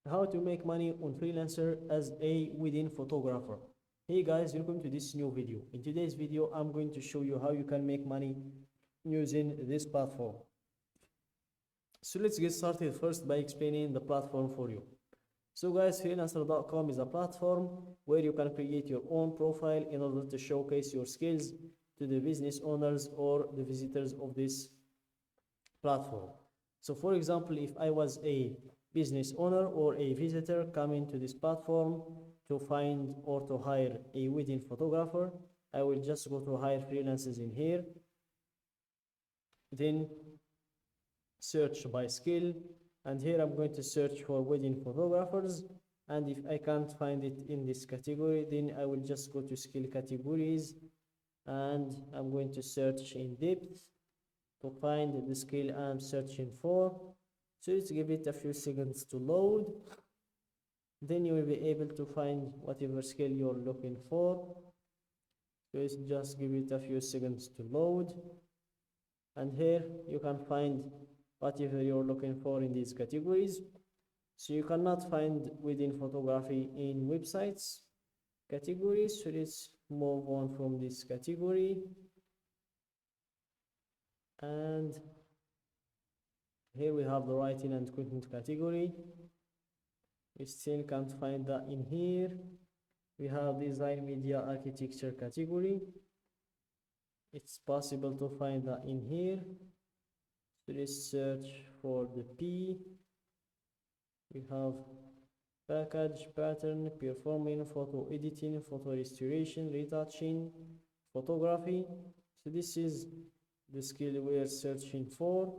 how to make money on Freelancer as a wedding photographer. Hey guys, welcome to this new video. In today's video, I'm going to show you how you can make money using this platform. So let's get started first by explaining the platform for you. So guys, freelancer.com is a platform where you can create your own profile in order to showcase your skills to the business owners or the visitors of this platform. So for example, if I was a business owner or a visitor coming to this platform to find or to hire a wedding photographer, I will just go to hire freelancers in here, then search by skill, and here I'm going to search for wedding photographers, and if I can't find it in this category, then I will just go to skill categories, and I'm going to search in depth to find the skill I'm searching for. So let's give it a few seconds to load. Then you will be able to find whatever skill you're looking for. So let's just give it a few seconds to load. And here you can find whatever you're looking for in these categories. So you cannot find wedding photography in websites categories. So let's move on from this category. And here we have the writing and content category. We still can't find that in here. We have design media architecture category. It's possible to find that in here. So let's search for the P. We have package, pattern, performing, photo editing, photo restoration, retouching, photography. So this is the skill we are searching for.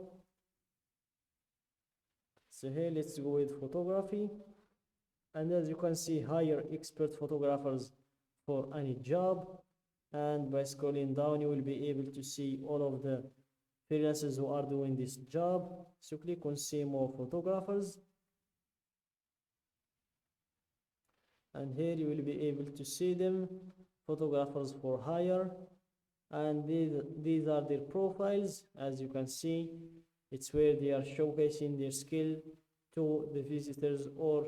So here let's go with photography, and as you can see, hire expert photographers for any job. And by scrolling down you will be able to see all of the freelancers who are doing this job. So click on see more photographers, and here you will be able to see them, photographers for hire, and these are their profiles. As you can see, it's where they are showcasing their skill to the visitors or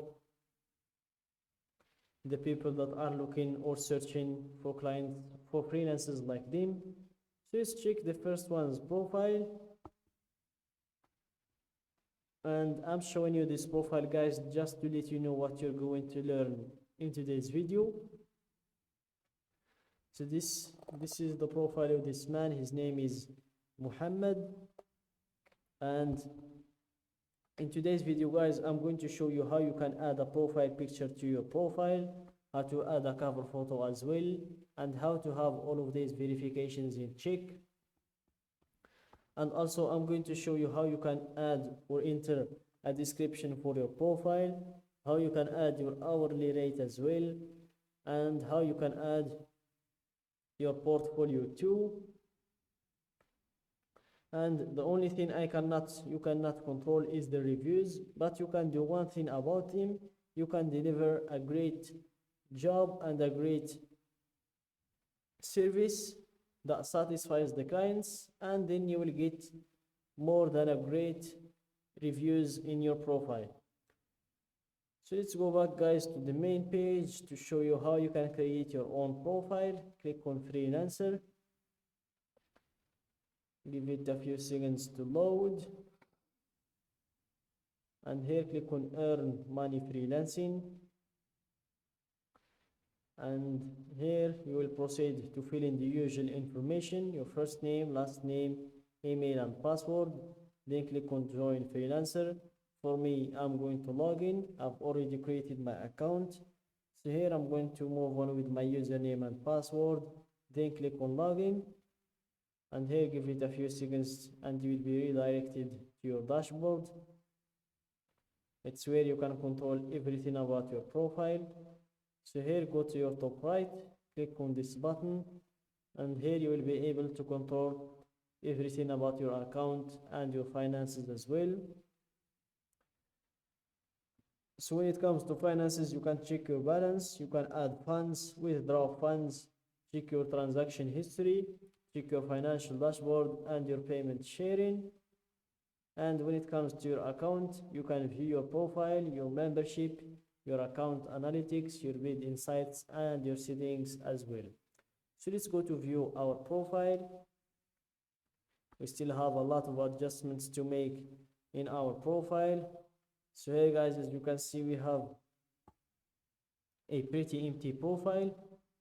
the people that are looking or searching for clients, for freelancers like them. So let's check the first one's profile, and I'm showing you this profile, guys, just to let you know what you're going to learn in today's video. So this is the profile of this man. His name is Muhammad, and in today's video, guys, I'm going to show you how you can add a profile picture to your profile, how to add a cover photo as well, and how to have all of these verifications in check. And also I'm going to show you how you can add or enter a description for your profile, how you can add your hourly rate as well, and how you can add your portfolio too. And the only thing you cannot control is the reviews, but you can do one thing about them. You can deliver a great job and a great service that satisfies the clients, and then you will get more than a great reviews in your profile. So let's go back, guys, to the main page to show you how you can create your own profile. Click on Freelancer. Give it a few seconds to load, and here click on earn money freelancing, and here you will proceed to fill in the usual information, your first name, last name, email and password. Then click on join freelancer. For me, I'm going to log in. I've already created my account, so here I'm going to move on with my username and password, then click on login. And here give it a few seconds and you will be redirected to your dashboard. It's where you can control everything about your profile. So here go to your top right, click on this button, and here you will be able to control everything about your account and your finances as well. So when it comes to finances, you can check your balance, you can add funds, withdraw funds, check your transaction history, check your financial dashboard and your payment sharing. And when it comes to your account, you can view your profile, your membership, your account analytics, your bid insights, and your settings as well. So let's go to view our profile. We still have a lot of adjustments to make in our profile. So here guys, as you can see, we have a pretty empty profile,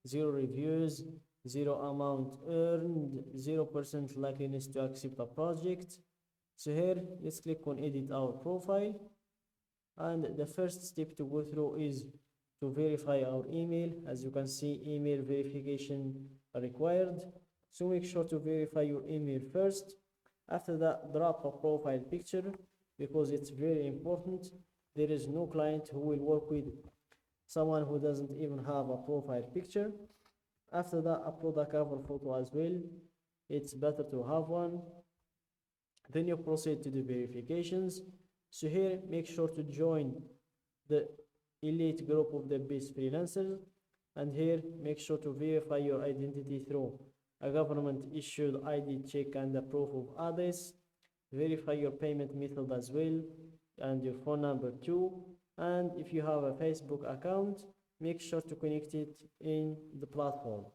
0 reviews, 0 amount earned, 0% likeliness to accept a project. So here, let's click on edit our profile. And the first step to go through is to verify our email. As you can see, email verification required. So make sure to verify your email first. After that, drop a profile picture because it's very important. There is no client who will work with someone who doesn't even have a profile picture. After that, upload a cover photo as well. It's better to have one. Then you proceed to the verifications. So here, make sure to join the elite group of the best freelancers. And here, make sure to verify your identity through a government issued ID check and a proof of address. Verify your payment method as well and your phone number too. And if you have a Facebook account, make sure to connect it in the platform.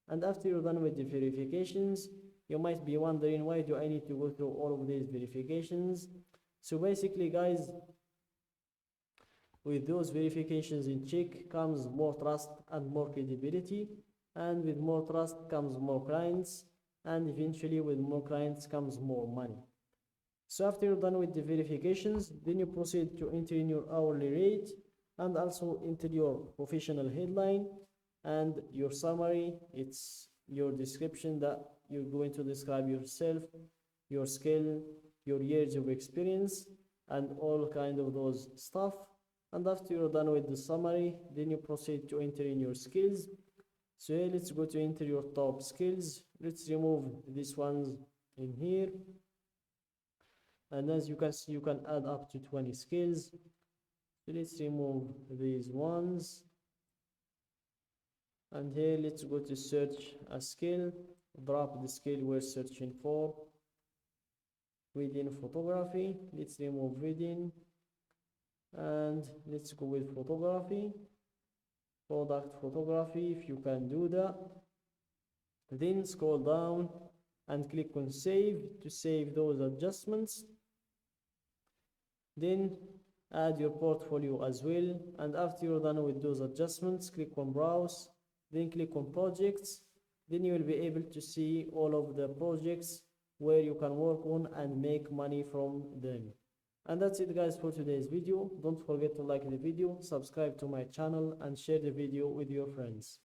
And after you're done with the verifications, you might be wondering, why do I need to go through all of these verifications? So basically guys, with those verifications in check comes more trust and more credibility, and with more trust comes more clients, and eventually with more clients comes more money. So after you're done with the verifications, then you proceed to enter in your hourly rate and also enter your professional headline and your summary. It's your description that you're going to describe yourself, your skill, your years of experience, and all kind of those stuff. And after you're done with the summary, then you proceed to enter in your skills. So here, let's go to enter your top skills. Let's remove these ones in here. And as you can see, you can add up to 20 skills. So let's remove these ones. And here, let's go to search a skill. Drop the skill we're searching for. Wedding photography. Let's remove wedding. And let's go with photography. Product photography, if you can do that. Then scroll down and click on save to save those adjustments. Then add your portfolio as well. And after you're done with those adjustments, click on browse, then click on projects. Then you will be able to see all of the projects where you can work on and make money from them. And that's it guys for today's video. Don't forget to like the video, subscribe to my channel, and share the video with your friends.